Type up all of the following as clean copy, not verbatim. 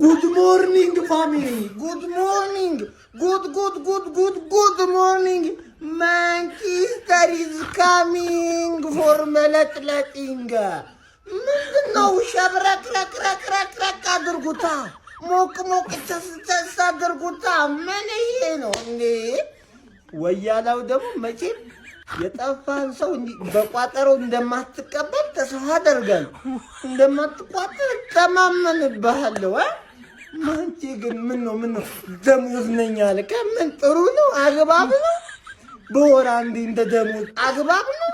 Good morning, family. Good morning. Good morning. Manchester is coming for መለጥለጥing. ምንድነው ሸብረክ አድርጉታ ሞቅ ተስ አድርጉታ ምን ይሄ ነው እንዴ? ወያላው ደግሞ መቼም የጠፋን ሰው በቋጠሮ እንደማትቀበል ተስፋ አደርጋለሁ። እንደማትቋጠር ተማመንብሃለሁ። ማንቺ ግን ምን ነው ደሞዝ ነኝ አልከ? ምን ጥሩ ነው? አግባብ ነው? በወር አንዴ እንደ ደሞዝ አግባብ ነው?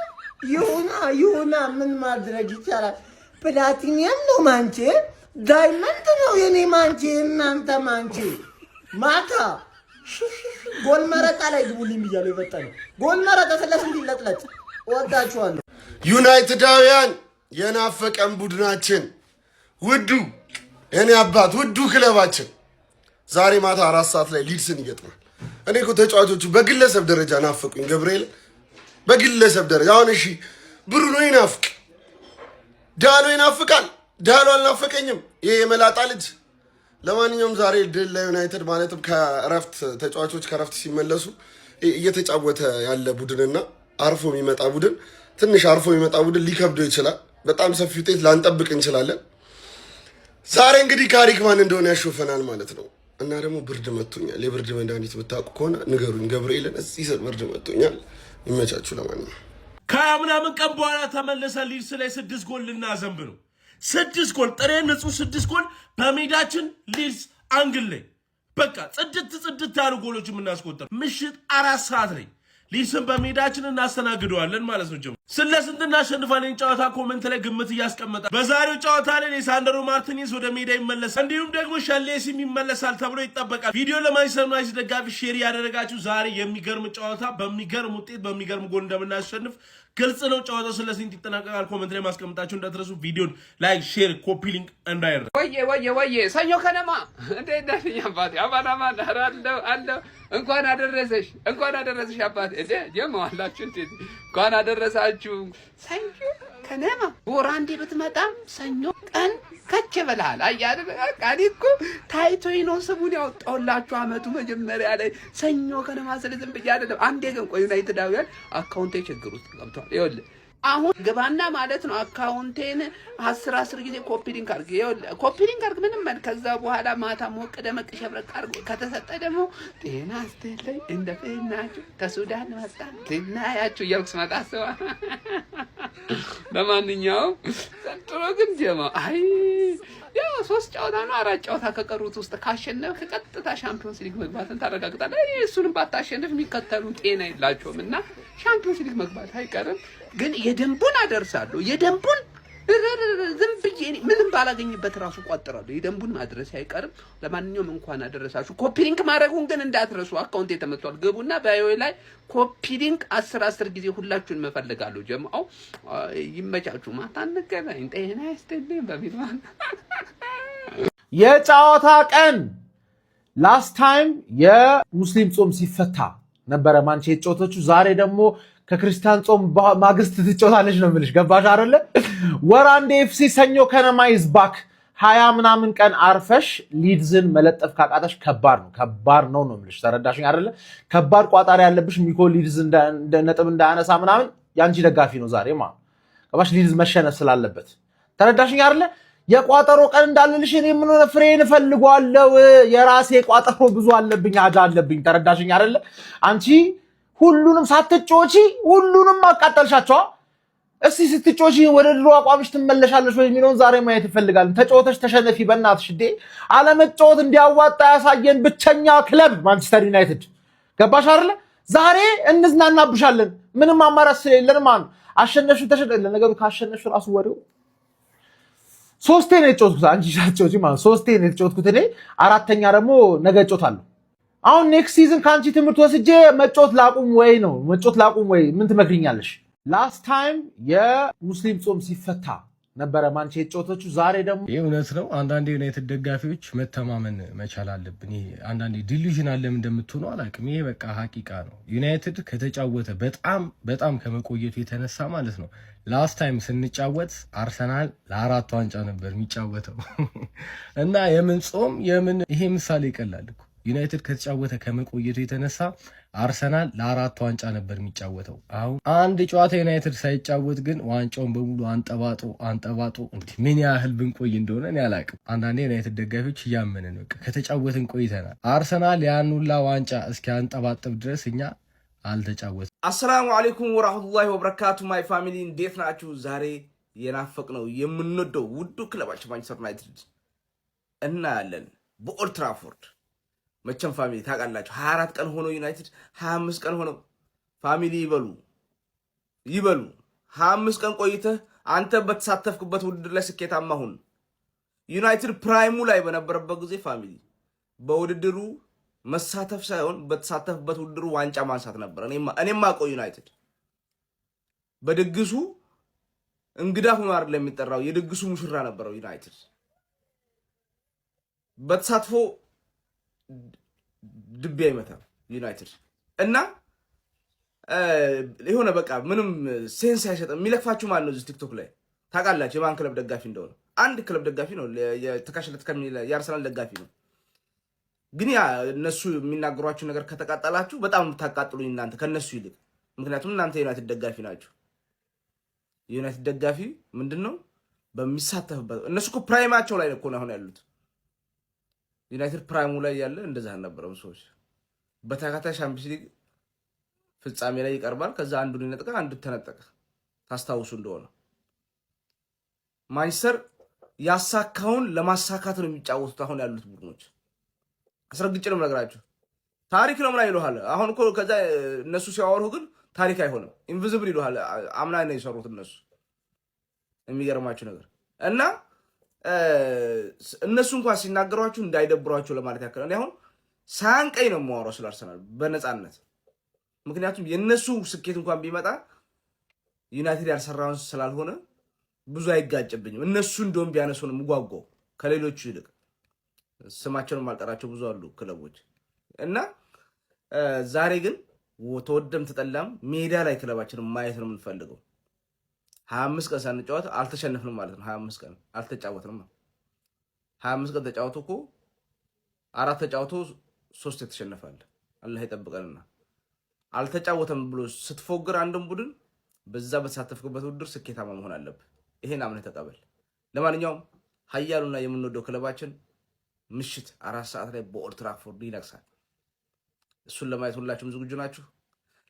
ይሁና ምን ማድረግ ይቻላል? ፕላቲኒየም ነው ማንቺ፣ ዳይመንድ ነው የኔ ማንቺ። እናንተ ማንቺ ማታ ጎል መረጣ ላይ ግቡልኝ ብያለሁ። ይፈጠነ ጎል መረጣ ስለስንት ይለጥለጥ። ወዳችኋለሁ። ዩናይትዳውያን የናፈቀን ቡድናችን ውዱ የኔ አባት ውዱ ክለባችን ዛሬ ማታ 4 ሰዓት ላይ ሊድስን ይገጥማል። እኔ እኮ ተጫዋቾቹ በግለሰብ ደረጃ ናፈቁኝ። ገብርኤል በግለሰብ ደረጃ አሁን እሺ፣ ብሩኖ ይናፍቅ፣ ዳሎ ይናፍቃል። ዳሎ አልናፈቀኝም። ይሄ የመላጣ ልጅ። ለማንኛውም ዛሬ ድል ለዩናይትድ ማለትም ከእረፍት ተጫዋቾች ከእረፍት ሲመለሱ እየተጫወተ ያለ ቡድንና አርፎ የሚመጣ ቡድን ትንሽ አርፎ የሚመጣ ቡድን ሊከብደው ይችላል። በጣም ሰፊ ውጤት ላንጠብቅ እንችላለን። ዛሬ እንግዲህ ካሪክ ማን እንደሆነ ያሾፈናል ማለት ነው። እና ደግሞ ብርድ መጥቶኛል። የብርድ መድኃኒት ብታውቁ ከሆነ ንገሩኝ። ገብርኤልን እዚህ ስር ብርድ መጥቶኛል። ይመቻችሁ። ለማንኛውም ከምናምን ቀን በኋላ ተመለሰ ሊድስ ላይ 6 ጎል ልናዘንብ ነው። 6 ጎል ጥሬ ንጹህ 6 ጎል በሜዳችን ሊድስ አንግል ላይ በቃ ጽድት ያሉ ጎሎች የምናስቆጥር ምሽት 4 ሰዓት ላይ ሊድስን በሜዳችን እናስተናግደዋለን ማለት ነው። ስንት እናሸንፋለን? ጨዋታ ኮሜንት ላይ ግምት እያስቀመጠ በዛሬው ጨዋታ ላይ ሊሳንድሮ ማርቲኔዝ ወደ ሜዳ ይመለሳል፣ እንዲሁም ደግሞ ሸሌሲም ይመለሳል ተብሎ ይጠበቃል። ቪዲዮ ለማንቸስተር ዩናይትድ ደጋፊ ሼር ያደረጋችሁ ዛሬ የሚገርም ጨዋታ በሚገርም ውጤት በሚገርም ጎል እንደምናሸንፍ ግልጽ ነው። ጨዋታው ስለስንት ይጠናቀቃል ኮሜንት ላይ ማስቀመጣችሁ እንዳትረሱ። ቪዲዮን ላይክ፣ ሼር፣ ኮፒ ሊንክ እንዳይረሳ። ወየ ሰኞ ከነማ እንዴት ነሽ አባቴ? አባናማ አለው እንኳን አደረሰሽ አባቴ። እንዴ ጀማዋላችሁ እንዴ እንኳን አደረሳችሁ። ሰኞ ከነማ ቦራንዴ ብትመጣም ሰኞ ቀን ከች በላል አያደ አቃዲኩ ታይቶይ ነው ስሙን ያወጣውላችሁ አመቱ መጀመሪያ ላይ ሰኞ ከነማ ስለዝም ብያለሁ። አንዴ ግን ቆይ ዩናይትዳውያን አካውንቴ ችግር ውስጥ ገብቷል። ይኸውልህ አሁን ግባና ማለት ነው አካውንቴን 10 ጊዜ ኮፒ ሊንክ አድርግ ምንም ማለት ከዛ በኋላ ማታ ሞቅ ደመቅ ሸብረቅ አድርጎ ከተሰጠ ደግሞ ጤና አስተለይ እንደ ፈናችሁ ከሱዳን መጣ ትናያችሁ እያልኩ ስመጣ ሰው ለማንኛውም ጥሩ ግን ጀማ አይ ያው 3 ጨዋታ ነው 4 ጨዋታ ከቀሩት ውስጥ ካሸነፍክ ቀጥታ ሻምፒዮንስ ሊግ መግባትን ታረጋግጣለህ። እሱንም ባታሸንፍ የሚከተሉ ጤና የላቸውም እና ሻምፒዮንስ ሊግ መግባት አይቀርም። ግን የደንቡን አደርሳለሁ። የደንቡን ዝም ብዬ ምንም ባላገኝበት ራሱ ቋጥራለሁ። የደንቡን ማድረስ አይቀርም። ለማንኛውም እንኳን አደረሳችሁ። ኮፒ ሊንክ ማድረጉን ግን እንዳትረሱ። አካውንት ተመቷል። ግቡና ባዮ ላይ ኮፒ ሊንክ 10 ጊዜ ሁላችሁን መፈልጋለሁ። ጀማው ይመቻችሁ። ማታ እንገናኝ። ጤና ይስጥልኝ። በሚልማን የጨዋታ ቀን ላስት ታይም የሙስሊም ጾም ሲፈታ ነበረ ማንቼ የተጫወተችው። ዛሬ ደግሞ ከክርስቲያን ጾም ማግስት ትጫወታለች ነው የምልሽ። ገባሽ አይደለ? ወራንዴ ኤፍሲ ሰኞ ከነማ ኢዝ ባክ 20 ምናምን ቀን አርፈሽ ሊድዝን መለጠፍ ካቃተሽ ከባድ ነው ነው የምልሽ። ተረዳሽኝ አይደለ? ከባድ ቋጣሪ ያለብሽ ሚኮ ሊድዝ እንደ ነጥብ እንዳያነሳ ምናምን ያንቺ ደጋፊ ነው ዛሬ ማለት ገባሽ? ሊድዝ መሸነፍ ስላለበት ተረዳሽኝ አይደለ? የቋጠሮ ቀን እንዳልልሽ እኔ ምን ሆነ ፍሬን እፈልጋለሁ። የራሴ ቋጠሮ ብዙ አለብኝ አለብኝ። ተረዳሽኝ አይደለ? አንቺ ሁሉንም ሳትጮቺ ሁሉንም አቃጠልሻቸው። እስቲ ስትጮቺ ወደ ድሮ አቋምሽ ትመለሻለሽ ወይ የሚለውን ዛሬ ማየት እፈልጋለሁ። ተጫወተሽ ተሸነፊ በእናትሽ። እንዴ አለመጫወት እንዲያዋጣ ያሳየን ብቸኛ ክለብ ማንቸስተር ዩናይትድ። ገባሽ አይደለ? ዛሬ እንዝናናብሻለን። ምንም አማራጭ ስለሌለን ማለት አሸነፍሽ ተሸነፈ። ለነገሩ ካሸነፍሽ ራሱ ወሬው 3 ነው የተጫወትኩት። አንቺ ሻቾጂ ማለት 3 ነው የተጫወትኩት እኔ። 4ኛ ደግሞ ነገ እጫወታለሁ። አሁን ኔክስት ሲዝን ካንቺ ትምህርት ወስጄ መጫወት ላቁም ወይ ምን ትመክሪኛለሽ? ላስት ታይም የሙስሊም ጾም ሲፈታ ነበረ ማንቼ የተጫወተቹ። ዛሬ ደግሞ ይህ እውነት ነው። አንዳንዴ ዩናይትድ ደጋፊዎች መተማመን መቻል አለብን። ይሄ አንዳንዴ ዲሉዥን አለም እንደምትሆነው አላውቅም። ይሄ በቃ ሀቂቃ ነው። ዩናይትድ ከተጫወተ በጣም ከመቆየቱ የተነሳ ማለት ነው ላስት ታይም ስንጫወት አርሰናል ለ4 ዋንጫ ነበር የሚጫወተው እና የምን ጾም የምን ይሄ ምሳሌ ይቀላል እኮ ዩናይትድ ከተጫወተ ከመቆየቱ የተነሳ አርሰናል ለ4 ዋንጫ ነበር የሚጫወተው። አሁን አንድ ጨዋታ ዩናይትድ ሳይጫወት ግን ዋንጫውን በሙሉ አንጠባጦ ምን ያህል ብንቆይ እንደሆነ እኔ አላውቅም። አንዳንዴ ዩናይትድ ደጋፊዎች እያመንን በቃ ከተጫወትን ቆይተናል። አርሰናል ያን ሁላ ዋንጫ እስኪ አንጠባጥብ ድረስ እኛ አልተጫወትም። አሰላሙ አለይኩም ወራህመቱላሂ ወበረካቱ ማይ ፋሚሊ እንዴት ናችሁ? ዛሬ የናፈቅነው የምንወደው ውዱ ክለባችን ማንቸስተር ዩናይትድ እናያለን በኦልድ ትራፎርድ። መቼም ፋሚሊ ታውቃላችሁ 24 ቀን ሆኖ ዩናይትድ 25 ቀን ሆኖ ፋሚሊ ይበሉ 25 ቀን ቆይተህ አንተ በተሳተፍክበት ውድድር ላይ ስኬታማ ሁን። ዩናይትድ ፕራይሙ ላይ በነበረበት ጊዜ ፋሚሊ በውድድሩ መሳተፍ ሳይሆን በተሳተፍበት ውድድሩ ዋንጫ ማንሳት ነበር። እኔማ ቆይ ዩናይትድ በድግሱ እንግዳ ሆኖ አይደለም የሚጠራው፣ የድግሱ ሙሽራ ነበረው ዩናይትድ በተሳትፎ ድቤ አይመታም ዩናይትድ እና የሆነ በቃ ምንም ሴንስ አይሰጥም። የሚለክፋችሁ ማን ነው? እዚህ ቲክቶክ ላይ ታውቃላችሁ የማን ክለብ ደጋፊ እንደሆነ። አንድ ክለብ ደጋፊ ነው፣ የተካሸለት ከሚል የአርሰናል ደጋፊ ነው። ግን ያ እነሱ የሚናገሯችሁ ነገር ከተቃጠላችሁ በጣም የምታቃጥሉኝ እናንተ ከነሱ ይልቅ፣ ምክንያቱም እናንተ የዩናይትድ ደጋፊ ናችሁ። የዩናይትድ ደጋፊ ምንድነው በሚሳተፍበት እነሱ እኮ ፕራይማቸው ላይ እኮ ነው አሁን ያሉት። ዩናይትድ ፕራይሙ ላይ ያለ እንደዛ አልነበረም። ሰዎች በተከታታይ ሻምፒዮንስ ሊግ ፍጻሜ ላይ ይቀርባል። ከዛ አንዱን ይነጥቃል፣ አንዱ ተነጠቀ። ታስታውሱ እንደሆነ ማንቸስተር ያሳካውን ለማሳካት ነው የሚጫወቱት አሁን ያሉት ቡድኖች። አስረግጬ ነው የምነግራችሁ። ታሪክ ነው ምናምን ይሉሃል። አሁን እኮ ከዛ እነሱ ሲያወሩ ግን ታሪክ አይሆንም፣ ኢንቪዚብል ይሉሃል። አምና ነው የሰሩት እነሱ። የሚገርማችሁ ነገር እና እነሱ እንኳን ሲናገሯችሁ እንዳይደብሯችሁ ለማለት ያክል እኔ አሁን ሳንቀኝ ነው የማወራው ስለ አርሰናል በነፃነት። ምክንያቱም የእነሱ ስኬት እንኳን ቢመጣ ዩናይትድ ያልሰራውን ስላልሆነ ብዙ አይጋጭብኝም። እነሱ እንደውም ቢያነሱ ነው የምጓጓው ከሌሎቹ ይልቅ። ስማቸውን ማልጠራቸው ብዙ አሉ ክለቦች እና ዛሬ ግን ተወደም ተጠላም ሜዳ ላይ ክለባችንን ማየት ነው የምንፈልገው። 25 ቀን ሳንጫወት አልተሸነፍንም ማለት ነው። 25 ቀን አልተጫወትንም። 25 ቀን ተጫወቱ እኮ 4 ተጫወቱ 3 የተሸነፋል። አላህ ይጠብቀንና አልተጫወተም ብሎ ስትፎግር አንድም ቡድን በዛ በተሳተፍክበት ውድድር ስኬታማ መሆን አለብህ። ይሄን አምነህ ተቀበል። ለማንኛውም ሀያሉና የምንወደው ክለባችን ምሽት 4 ሰዓት ላይ በኦልድ ትራፎርድ ይነግሳል። እሱን ለማየት ሁላችሁም ዝግጁ ናችሁ?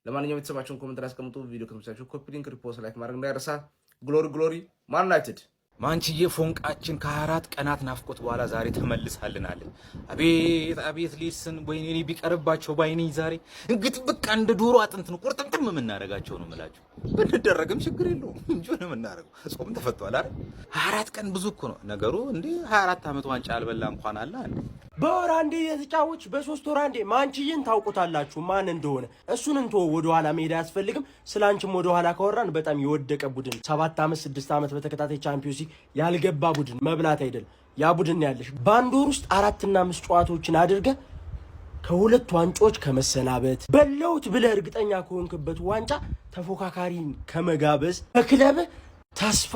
ለማንኛውም የተሰማችሁን ኮሜንት ላይ አስቀምጡ። ቪዲዮ ከተመቻችሁ ኮፒ ሊንክ፣ ሪፖስት፣ ላይክ ማድረግ እንዳይረሳ። ግሎሪ ማን ዩናይትድ ማንችዬ ፎንቃችን ከ24 ቀናት ናፍቆት በኋላ ዛሬ ተመልሳልናል። አቤት ሊስን ወይኔ ቢቀርባቸው ባይኔ ዛሬ እንግዲህ በቃ እንደ ዶሮ አጥንት ነው ቁርጥምጥም የምናደርጋቸው ነው የምላችሁ። ብንደረግም ችግር የለውም እንጂ ነው የምናደርገው። ጾም ተፈቷል አይደል? 24 ቀን ብዙ እኮ ነው ነገሩ። እንዴ 24 ዓመት ዋንጫ አልበላ እንኳን አለ አንዴ በወር አንዴ የተጫወች በ3 ወር አንዴ ማንችዬን ታውቁታላችሁ ማን እንደሆነ። እሱን እንቶ ወደ ኋላ መሄድ አያስፈልግም። ስላንችም ወደ ኋላ ካወራን በጣም የወደቀ ቡድን 7 ዓመት 6 ዓመት በተከታታይ ቻምፒዮንስ ሊግ ያልገባ ቡድን መብላት አይደል ያ ቡድን ያለሽ። በአንድ ወር ውስጥ 4 እና 5 ጨዋታዎችን አድርገ ከሁለት ዋንጫዎች ከመሰናበት በለውት ብለህ እርግጠኛ ከሆንክበት ዋንጫ ተፎካካሪን ከመጋበዝ በክለብ ተስፋ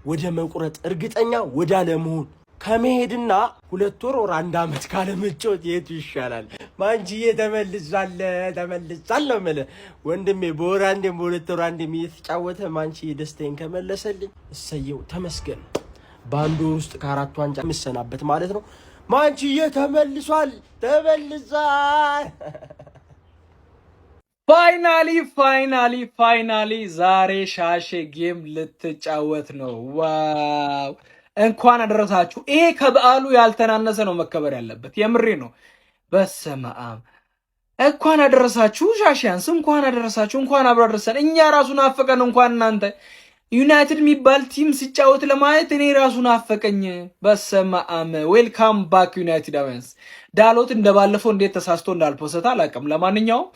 ወደ መቁረጥ እርግጠኛ ወደ አለመሆን ከመሄድና 2 ወር 1 ዓመት ካለመጫወት የቱ ይሻላል? ማንችዬ ተመልሳለሁ ማለት ወንድሜ በወር አንዴም በ2 ወር አንዴም እየተጫወተ ማንችዬ ደስታዬን ከመለሰልኝ እሰየው ተመስገን። በአንድ ወር ውስጥ ከ4 ዋንጫ የምሰናበት ማለት ነው። ማንችዬ ተመልሷል። ፋይናሊ ዛሬ ሻሼ ጌም ልትጫወት ነው። ዋው እንኳን አደረሳችሁ። ይሄ ከበዓሉ ያልተናነሰ ነው መከበር ያለበት። የምሬ ነው። በስመ አብ እንኳን አደረሳችሁ ሻሺያንስ፣ እንኳን አደረሳችሁ፣ እንኳን አብሮ አደረሰን። እኛ ራሱ ናፈቀን፣ እንኳን እናንተ። ዩናይትድ የሚባል ቲም ሲጫወት ለማየት እኔ ራሱ ናፈቀኝ። በስመ አብ ዌልካም ባክ ዩናይትድ አዌንስ። ዳሎት እንደባለፈው እንዴት ተሳስቶ እንዳልፖሰታ አላውቅም። ለማንኛውም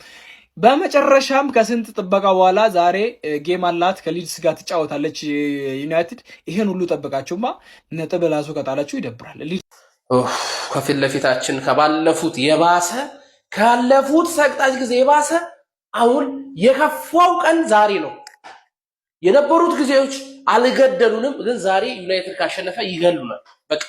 በመጨረሻም ከስንት ጥበቃ በኋላ ዛሬ ጌም አላት ከሊድስ ጋር ትጫወታለች ዩናይትድ። ይሄን ሁሉ ጠበቃችሁማ ነጥብ ላሱ ከጣላችሁ ይደብራል። ከፊት ለፊታችን ከባለፉት የባሰ ካለፉት ሰቅጣጭ ጊዜ የባሰ አሁን የከፋው ቀን ዛሬ ነው። የነበሩት ጊዜዎች አልገደሉንም፣ ግን ዛሬ ዩናይትድ ካሸነፈ ይገሉናል። በቃ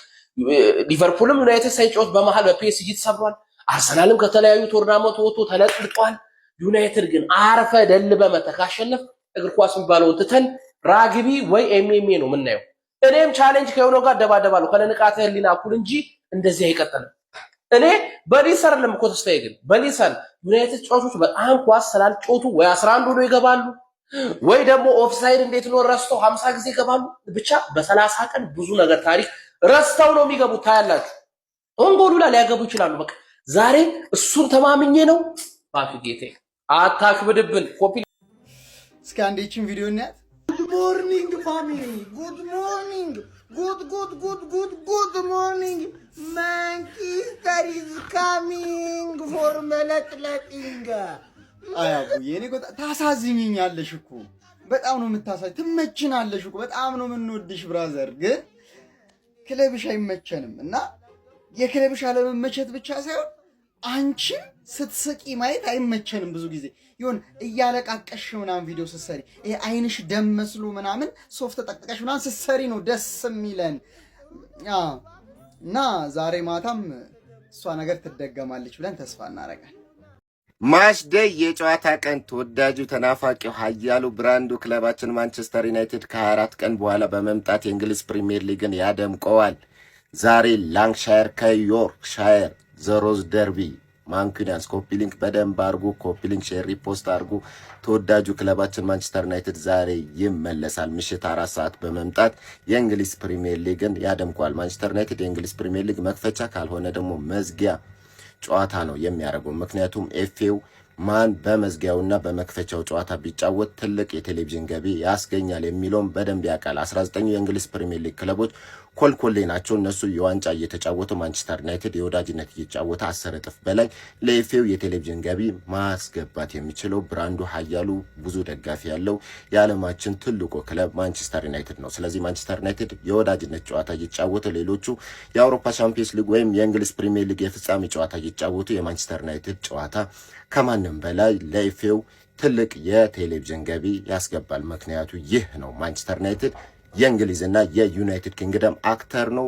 ሊቨርፑልም ዩናይትድ ሳይጫወት በመሃል በፒኤስጂ ተሰብሯል። አርሰናልም ከተለያዩ ቶርናመንት ወጥቶ ተለጥልጧል። ዩናይትድ ግን አርፈ ደልበ መተህ ካሸነፍ እግር ኳስ የሚባለውን ትተን ራግቢ ወይ ኤምኤምኤ ነው የምናየው። እኔም ቻሌንጅ ከሆነው ጋር ደባደባለሁ ከነንቃተ ህሊና እኩል እንጂ እንደዚህ አይቀጥልም። እኔ በሊሰር ለምኮ ተስፋዬ ግን በሊሰር ዩናይትድ ጨዋቾች በጣም ኳስ ስላልጮቱ ወይ 11 ሆኖ ይገባሉ ወይ ደግሞ ኦፍሳይድ እንዴት ነው ረስተው 50 ጊዜ ይገባሉ። ብቻ በ30 ቀን ብዙ ነገር ታሪክ ረስተው ነው የሚገቡት። ታያላችሁ ኦንጎሉላ ሊያገቡ ይችላሉ። በቃ ዛሬ እሱን ተማምኜ ነው ባክ ጌቴ አታክብድብን። ኮፒ እስኪ አንዴችን ቪዲዮ እናያት። ጉድ ሞርኒንግ ፋሚሊ፣ ጉድ ሞርኒንግ፣ ጉድ ሞርኒንግ። ማንቸስተር ኢዝ ካሚንግ ፎር መለጥለጢንግ። አያቡዬ እኔ እኮ ታሳዝኝኛለሽ እኮ በጣም ነው የምታሳዝኝ። ትመችናለሽ እኮ በጣም ነው የምንወድሽ ብራዘር። ግን ክለብሽ አይመቸንም እና የክለብሽ አለመመቸት ብቻ ሳይሆን አንቺም ስትስቂ ማየት አይመቸንም። ብዙ ጊዜ ይሁን እያለቃቀሽ ምናምን ቪዲዮ ስትሰሪ ይሄ አይንሽ ደም መስሎ ምናምን ሶፍት ተጠቅጥቀሽ ምናምን ስትሰሪ ነው ደስ የሚለን እና ዛሬ ማታም እሷ ነገር ትደገማለች ብለን ተስፋ እናደርጋለን። ማችዴይ የጨዋታ ቀን ተወዳጁ ተናፋቂው ኃያሉ ብራንዱ ክለባችን ማንቸስተር ዩናይትድ ከ24 ቀን በኋላ በመምጣት የእንግሊዝ ፕሪሚየር ሊግን ያደምቀዋል። ዛሬ ላንክሻየር ከዮርክሻየር ዘሮዝ ደርቢ ማንኩኒያንስ ኮፒሊንክ በደንብ አርጉ። ኮፒሊንክ ሼር ሪፖስት አርጉ። ተወዳጁ ክለባችን ማንቸስተር ዩናይትድ ዛሬ ይመለሳል። ምሽት 4 ሰዓት በመምጣት የእንግሊዝ ፕሪሚየር ሊግን ያደምቀዋል። ማንቸስተር ዩናይትድ የእንግሊዝ ፕሪሚየር ሊግ መክፈቻ ካልሆነ ደግሞ መዝጊያ ጨዋታ ነው የሚያደርገው። ምክንያቱም ኤፍኤው ማን በመዝጊያውና በመክፈቻው ጨዋታ ቢጫወት ትልቅ የቴሌቪዥን ገቢ ያስገኛል የሚለውን በደንብ ያውቃል። 19 የእንግሊዝ ፕሪሚየር ሊግ ክለቦች ኮልኮሌ ናቸው። እነሱ የዋንጫ እየተጫወቱ ማንቸስተር ዩናይትድ የወዳጅነት እየተጫወተ 10 እጥፍ በላይ ለኤፍኤው የቴሌቪዥን ገቢ ማስገባት የሚችለው ብራንዱ ኃያሉ ብዙ ደጋፊ ያለው የዓለማችን ትልቁ ክለብ ማንቸስተር ዩናይትድ ነው። ስለዚህ ማንቸስተር ዩናይትድ የወዳጅነት ጨዋታ እየተጫወተ ሌሎቹ የአውሮፓ ቻምፒየንስ ሊግ ወይም የእንግሊዝ ፕሪሚየር ሊግ የፍጻሜ ጨዋታ እየተጫወቱ የማንቸስተር ዩናይትድ ጨዋታ ከማንም በላይ ለኤፍኤው ትልቅ የቴሌቪዥን ገቢ ያስገባል። ምክንያቱ ይህ ነው። ማንቸስተር ዩናይትድ የእንግሊዝና የዩናይትድ ኪንግደም አክተር ነው።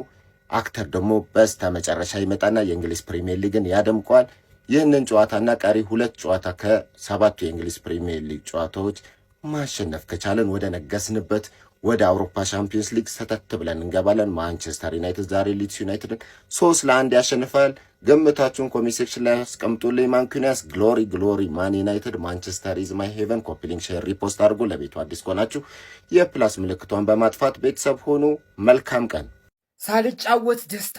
አክተር ደግሞ በስተ መጨረሻ ይመጣና የእንግሊዝ ፕሪሚየር ሊግን ያደምቋል። ይህንን ጨዋታና ቀሪ 2 ጨዋታ ከ7ቱ የእንግሊዝ ፕሪሚየር ሊግ ጨዋታዎች ማሸነፍ ከቻለን ወደ ነገስንበት ወደ አውሮፓ ቻምፒየንስ ሊግ ሰተት ብለን እንገባለን። ማንቸስተር ዩናይትድ ዛሬ ሊድስ ዩናይትድን 3-1 ያሸንፋል። ገምታችሁን ኮሜንት ሴክሽን ላይ አስቀምጡልኝ። ማንኩኒያስ ግሎሪ ማን ዩናይትድ ማንቸስተር ኢዝ ማይ ሄቨን። ኮፒሊንግ ሼር ሪፖስት አድርጉ። ለቤቱ አዲስ ከሆናችሁ የፕላስ ምልክቷን በማጥፋት ቤተሰብ ሆኑ። መልካም ቀን። ሳልጫወት ደስታ፣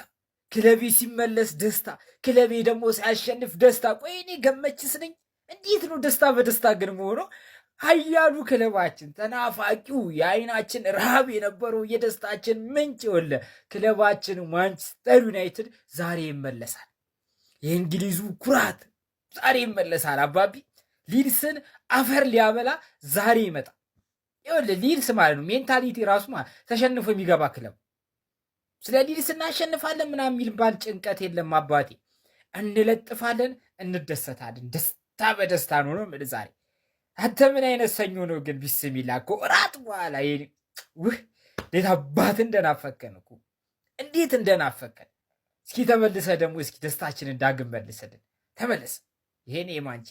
ክለቤ ሲመለስ ደስታ፣ ክለቤ ደግሞ ሲያሸንፍ ደስታ። ቆይ እኔ ገመችስ ነኝ? እንዴት ነው ደስታ በደስታ ግን መሆነው? ኃያሉ ክለባችን ተናፋቂው የአይናችን ረሃብ የነበረው የደስታችን ምንጭ የወለ ክለባችን ማንቸስተር ዩናይትድ ዛሬ ይመለሳል። የእንግሊዙ ኩራት ዛሬ ይመለሳል። አባቢ ሊድስን አፈር ሊያበላ ዛሬ ይመጣል። ይኸውልህ ሊድስ ማለት ነው ሜንታሊቲ ራሱ ማለት ተሸንፎ የሚገባ ክለብ። ስለ ሊድስ እናሸንፋለን ምናምን የሚል ባል ጭንቀት የለም አባቴ። እንለጥፋለን፣ እንደሰታለን። ደስታ በደስታ ነው ነው ዛሬ። አንተ ምን አይነት ሰኞ ነው ግን? ቢስሚላ እኮ እራት በኋላ እንዴት አባት እንደናፈከን እኮ እንዴት እንደናፈከን። እስኪ ተመልሰ ደግሞ እስኪ ደስታችንን ዳግም መልሰልን። ተመለስ። ይሄን የማንጂ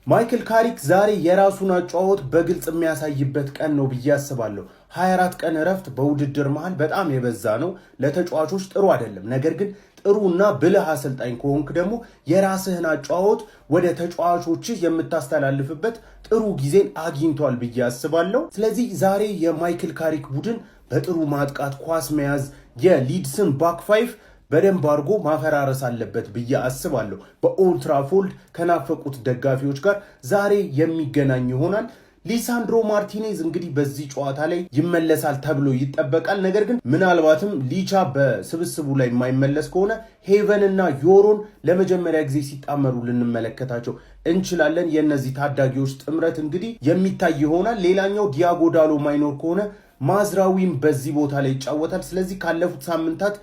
ማይክል ካሪክ ዛሬ የራሱን አጨዋወት በግልጽ የሚያሳይበት ቀን ነው ብዬ አስባለሁ። 24 ቀን እረፍት በውድድር መሃል በጣም የበዛ ነው። ለተጫዋቾች ጥሩ አይደለም። ነገር ግን ጥሩና ብልህ አሰልጣኝ ከሆንክ ደግሞ የራስህን አጨዋወት ወደ ተጫዋቾችህ የምታስተላልፍበት ጥሩ ጊዜን አግኝቷል ብዬ አስባለሁ። ስለዚህ ዛሬ የማይክል ካሪክ ቡድን በጥሩ ማጥቃት ኳስ መያዝ የሊድስን ባክ ፋይቭ በደንብ አድርጎ ማፈራረስ አለበት ብዬ አስባለሁ። በኦልድ ትራፎልድ ከናፈቁት ደጋፊዎች ጋር ዛሬ የሚገናኝ ይሆናል። ሊሳንድሮ ማርቲኔዝ እንግዲህ በዚህ ጨዋታ ላይ ይመለሳል ተብሎ ይጠበቃል። ነገር ግን ምናልባትም ሊቻ በስብስቡ ላይ የማይመለስ ከሆነ ሄቨን እና ዮሮን ለመጀመሪያ ጊዜ ሲጣመሩ ልንመለከታቸው እንችላለን። የእነዚህ ታዳጊዎች ጥምረት እንግዲህ የሚታይ ይሆናል። ሌላኛው ዲያጎ ዳሎ ማይኖር ከሆነ ማዝራዊም በዚህ ቦታ ላይ ይጫወታል። ስለዚህ ካለፉት ሳምንታት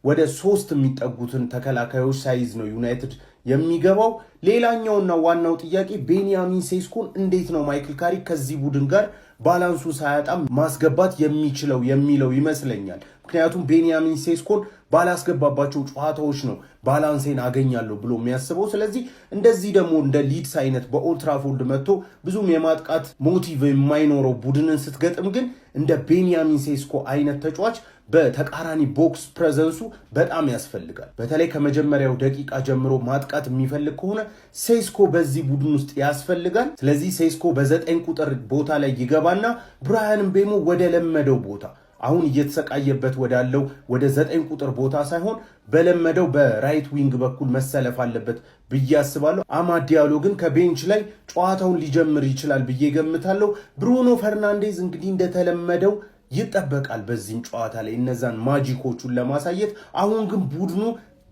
ወደ 3 የሚጠጉትን ተከላካዮች ሳይዝ ነው ዩናይትድ የሚገባው። ሌላኛውና ዋናው ጥያቄ ቤንያሚን ሴስኮን እንዴት ነው ማይክል ካሪክ ከዚህ ቡድን ጋር ባላንሱ ሳያጣም ማስገባት የሚችለው የሚለው ይመስለኛል። ምክንያቱም ቤንያሚን ሴስኮን ባላስገባባቸው ጨዋታዎች ነው ባላንሴን አገኛለሁ ብሎ የሚያስበው። ስለዚህ እንደዚህ ደግሞ እንደ ሊድስ አይነት በኦልትራፎርድ መጥቶ ብዙም የማጥቃት ሞቲቭ የማይኖረው ቡድንን ስትገጥም ግን እንደ ቤንያሚን ሴስኮ አይነት ተጫዋች በተቃራኒ ቦክስ ፕሬዘንሱ በጣም ያስፈልጋል። በተለይ ከመጀመሪያው ደቂቃ ጀምሮ ማጥቃት የሚፈልግ ከሆነ ሴስኮ በዚህ ቡድን ውስጥ ያስፈልጋል። ስለዚህ ሴስኮ በ9 ቁጥር ቦታ ላይ ይገባና ብራያን ምቤሞ ወደ ለመደው ቦታ አሁን እየተሰቃየበት ወዳለው ወደ 9 ቁጥር ቦታ ሳይሆን በለመደው በራይት ዊንግ በኩል መሰለፍ አለበት ብዬ አስባለሁ። አማድ ዲያሎ ግን ከቤንች ላይ ጨዋታውን ሊጀምር ይችላል ብዬ ገምታለሁ። ብሩኖ ፈርናንዴዝ እንግዲህ እንደተለመደው ይጠበቃል በዚህም ጨዋታ ላይ እነዛን ማጂኮቹን ለማሳየት። አሁን ግን ቡድኑ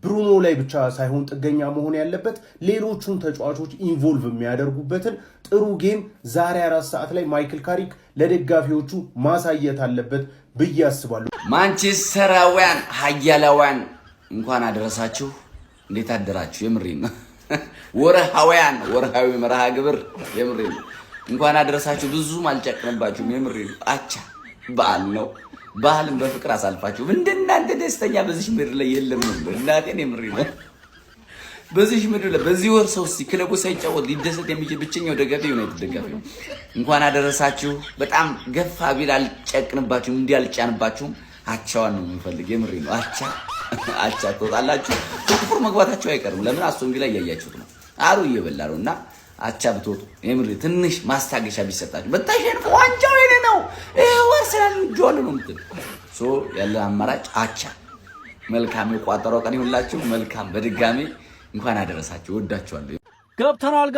ብሩኖ ላይ ብቻ ሳይሆን ጥገኛ መሆን ያለበት ሌሎቹን ተጫዋቾች ኢንቮልቭ የሚያደርጉበትን ጥሩ ጌም ዛሬ 4 ሰዓት ላይ ማይክል ካሪክ ለደጋፊዎቹ ማሳየት አለበት ብዬ አስባለሁ። ማንቸስተራውያን ሀያላውያን እንኳን አደረሳችሁ። እንዴት አደራችሁ? የምሬን ነው። ወርሃዊ መርሃ ግብር የምሬን ነው። እንኳን አደረሳችሁ። ብዙም አልጨቅንባችሁም። የምሬን ነው። አቻ በዓል ነው። ባህልን በፍቅር አሳልፋችሁ እንደናንተ ደስተኛ በዚህ ምድር ላይ የለም ነበር። እናቴን የምሬን ነው። በዚህ ምድር ላይ በዚህ ወር ሰው ክለቡ ሳይጫወት ሊደሰት የሚችል ብቸኛው ደጋፊ ዩናይትድ ደጋፊ ነው። እንኳን አደረሳችሁ። በጣም ገፋ ቢል አልጨቅንባችሁም፣ እንዲህ አልጫንባችሁም። አቻዋን ነው የምፈልግ። የምሬን ነው። አቻ ትወጣላችሁ። ፉር መግባታችሁ አይቀርም። ለምን አስቶን ቪላ እያያችሁት ነው። አሩ እየበላ ነው እና አቻ ብትወጡ የምሬ ትንሽ ማስታገሻ ቢሰጣችሁ በታሸንፍ ዋንጫው የኔ ነው ወርሰናል ጆል ነው ምትል ያለ አማራጭ አቻ። መልካም የቋጠረው ቀን ይሁንላችሁ። መልካም በድጋሚ እንኳን አደረሳችሁ። ወዳችኋለሁ። ገብተናል።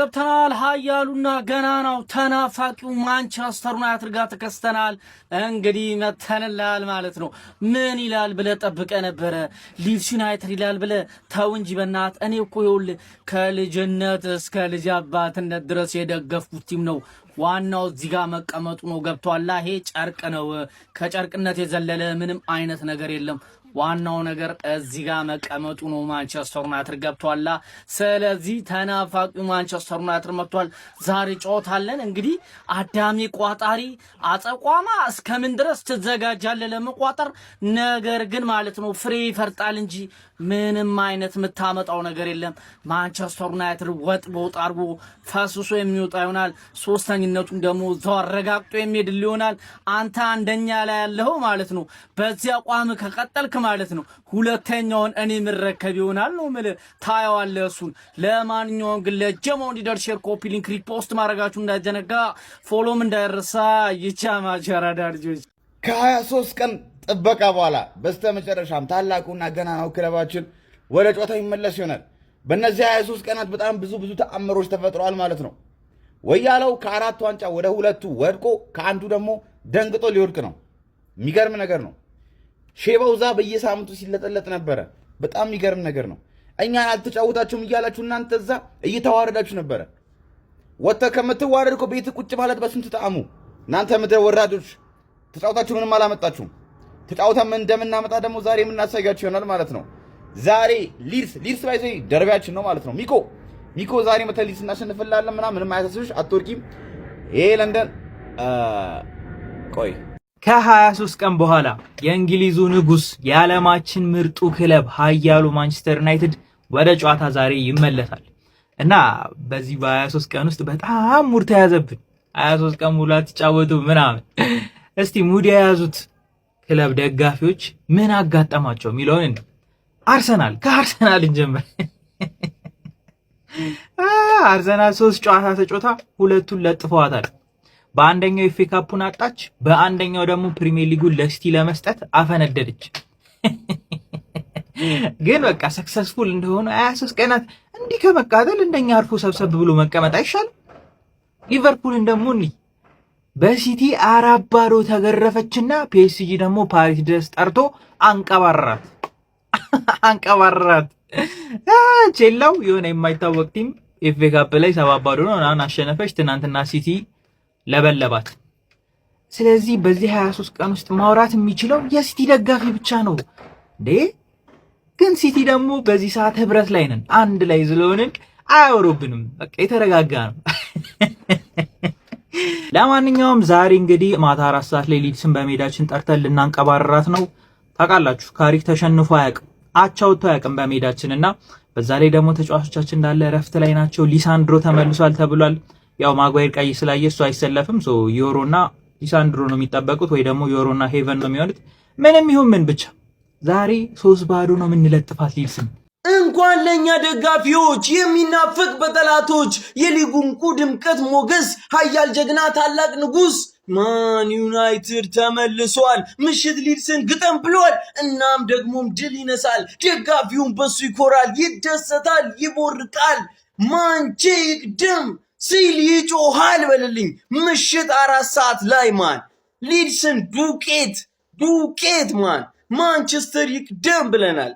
ሀያሉና ገናናው ተናፋቂው ማንቸስተር ዩናይትድ ጋር ተከስተናል። እንግዲህ መተንላል ማለት ነው። ምን ይላል ብለ ጠብቀ ነበረ? ሊድስ ዩናይትድ ይላል ብለ ተው እንጂ በእናት። እኔ እኮ ይኸውልህ ከልጅነት እስከ ልጅ አባትነት ድረስ የደገፍኩት ቲም ነው። ዋናው እዚህ ጋር መቀመጡ ነው። ገብቷላ? ይሄ ጨርቅ ነው። ከጨርቅነት የዘለለ ምንም አይነት ነገር የለም። ዋናው ነገር እዚህ ጋር መቀመጡ ነው። ማንቸስተር ዩናይትድ ገብቷላ። ስለዚህ ተናፋቂው ማንቸስተር ዩናይትድ መጥቷል። ዛሬ ጨዋታለን። እንግዲህ አዳሚ ቋጣሪ አጸቋማ እስከምን ድረስ ትዘጋጃለህ ለመቋጠር? ነገር ግን ማለት ነው ፍሬ ይፈርጣል እንጂ ምንም አይነት የምታመጣው ነገር የለም። ማንቸስተር ዩናይትድ ወጥ በወጥ አርጎ ፈስሶ የሚወጣ ይሆናል። ሶስተኝነቱን ደግሞ እዛው አረጋግጦ የሚሄድ ይሆናል። አንተ አንደኛ ላይ ያለው ማለት ነው። በዚህ አቋም ከቀጠልክ ማለት ነው ሁለተኛውን እኔ ምረከብ ይሆናል ነው ማለት ታያዋለህ እሱን። ለማንኛውም ግን ለጀማው እንዲደርስ ሼር፣ ኮፒ ሊንክ፣ ሪፖስት ማድረጋችሁ እንዳይዘነጋ፣ ፎሎም እንዳይረሳ። ይቻማ ጀራዳ ልጆች ከ23 ቀን ጥበቃ በኋላ በስተመጨረሻም ታላቁና ገናናው ክለባችን ወደ ጨዋታ ይመለስ ይሆናል። በእነዚህ 23 ቀናት በጣም ብዙ ተአምሮች ተፈጥረዋል ማለት ነው። ወያለው ከ4 ዋንጫ ወደ 2 ወድቆ ከአንዱ ደግሞ ደንግጦ ሊወድቅ ነው። የሚገርም ነገር ነው። ሼባው ዛ በየሳምንቱ ሲለጠለጥ ነበረ። በጣም የሚገርም ነገር ነው። እኛን አልተጫወታችሁም እያላችሁ እናንተ እዛ እየተዋረዳችሁ ነበረ። ወጥተህ ከምትዋረድ እኮ ቤት ቁጭ ማለት በስንት ጣዕሙ። እናንተ ምድረ ወራዶች ተጫውታችሁ ምንም አላመጣችሁም። ተጫውተን እንደምናመጣ ደግሞ ዛሬ የምናሳያችሁ ይሆናል ማለት ነው። ዛሬ ሊድስ ባይዘ ደርቢያችን ነው ማለት ነው። ሚኮ ዛሬ መተን ሊድስ እናሸንፍላለን ምንም አያሳስብሽ፣ አትወርቂም። ይሄ ለንደን ቆይ ከ23 ቀን በኋላ የእንግሊዙ ንጉስ የዓለማችን ምርጡ ክለብ ሀያሉ ማንቸስተር ዩናይትድ ወደ ጨዋታ ዛሬ ይመለሳል እና በዚህ በ23 ቀን ውስጥ በጣም ሙድ ተያዘብን። 23 ቀን ሙሉ አትጫወቱ ምናምን። እስቲ ሙድ የያዙት ክለብ ደጋፊዎች ምን አጋጠማቸው የሚለውን ከአርሰናል እንጀምር። አርሰናል 3 ጨዋታ ተጫውታ 2ቱን ለጥፈዋታል። በአንደኛው ኤፍ ኤ ካፑን አጣች፣ በአንደኛው ደግሞ ፕሪሚየር ሊጉን ለሲቲ ለመስጠት አፈነደደች። ግን በቃ ሰክሰስፉል እንደሆነ 23 ቀናት እንዲህ ከመቃጠል እንደኛ አርፎ ሰብሰብ ብሎ መቀመጥ አይሻልም? ሊቨርፑልን ደግሞ በሲቲ 4-0 ተገረፈችና ፒኤስጂ ደግሞ ፓሪስ ድረስ ጠርቶ አንቀባራት አንቀባራት። ቼላው የሆነ የማይታወቅ ቲም ኤፍ ኤ ካፕ ላይ 7-0 ነው ምናምን አሸነፈች። ትናንትና ሲቲ ለበለባት። ስለዚህ በዚህ 23 ቀን ውስጥ ማውራት የሚችለው የሲቲ ደጋፊ ብቻ ነው እንዴ። ግን ሲቲ ደግሞ በዚህ ሰዓት ህብረት ላይ ነን፣ አንድ ላይ ስለሆንን አያወሩብንም። በቃ የተረጋጋ ነው። ለማንኛውም ዛሬ እንግዲህ ማታ 4 ሰዓት ላይ ሊድስን በሜዳችን ጠርተን ልናንቀባረራት ነው። ታውቃላችሁ ካሪክ ተሸንፎ አያውቅም፣ አቻ ወጥቶ አያውቅም በሜዳችን እና በዛ ላይ ደግሞ ተጫዋቾቻችን እንዳለ እረፍት ላይ ናቸው። ሊሳንድሮ ተመልሷል ተብሏል። ያው ማጓየር ቀይ ስላየ እሱ አይሰለፍም። ዮሮና ሊሳንድሮ ነው የሚጠበቁት፣ ወይ ደግሞ ዮሮና ሄቨን ነው የሚሆኑት። ምንም ይሁን ምን ብቻ ዛሬ 3-0 ነው የምንለጥፋት ሊድስን። እንኳን ለኛ ደጋፊዎች የሚናፍቅ በጠላቶች የሊጉን ዕንቁ ድምቀት ሞገስ ኃያል ጀግና ታላቅ ንጉስ ማን ዩናይትድ ተመልሷል። ምሽት ሊድስን ግጠም ብሏል። እናም ደግሞም ድል ይነሳል። ደጋፊውን በሱ ይኮራል፣ ይደሰታል፣ ይቦርቃል። ማንቼ ይቅደም ሲል ይጮሃል በልልኝ። ምሽት 4 ሰዓት ላይ ማን ሊድስን ዱቄት ማን ማንቸስተር ይቅደም ብለናል።